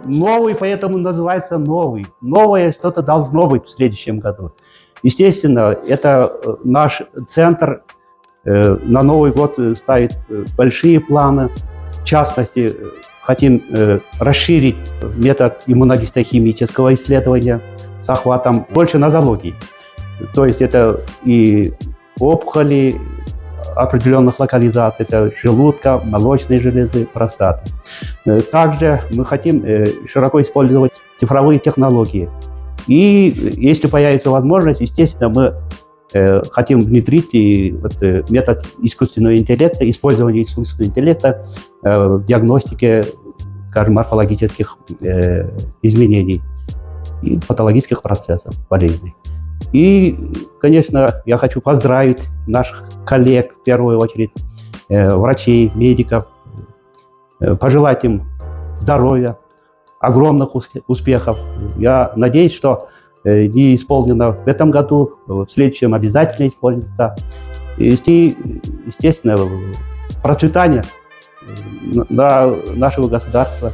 новый, поэтому называется новый. Новое что-то должно быть в следующем году. Естественно, это наш центр на Новый год ставит большие планы. В частности, хотим расширить метод иммуногистохимического исследования с охватом больше нозологии. То есть это и опухоли определенных локализаций, это желудка, молочной железы, простаты. Также мы хотим широко использовать цифровые технологии. И если появится возможность, естественно, мы хотим внедрить и метод искусственного интеллекта, использование искусственного интеллекта в диагностике, скажем, морфологических изменений и патологических процессов болезней. И, конечно, я хочу поздравить наших коллег, в первую очередь, врачей, медиков, пожелать им здоровья, огромных успехов. Я надеюсь, что не исполнено в этом году, в следующем обязательно исполнится. И, естественно, процветание нашего государства.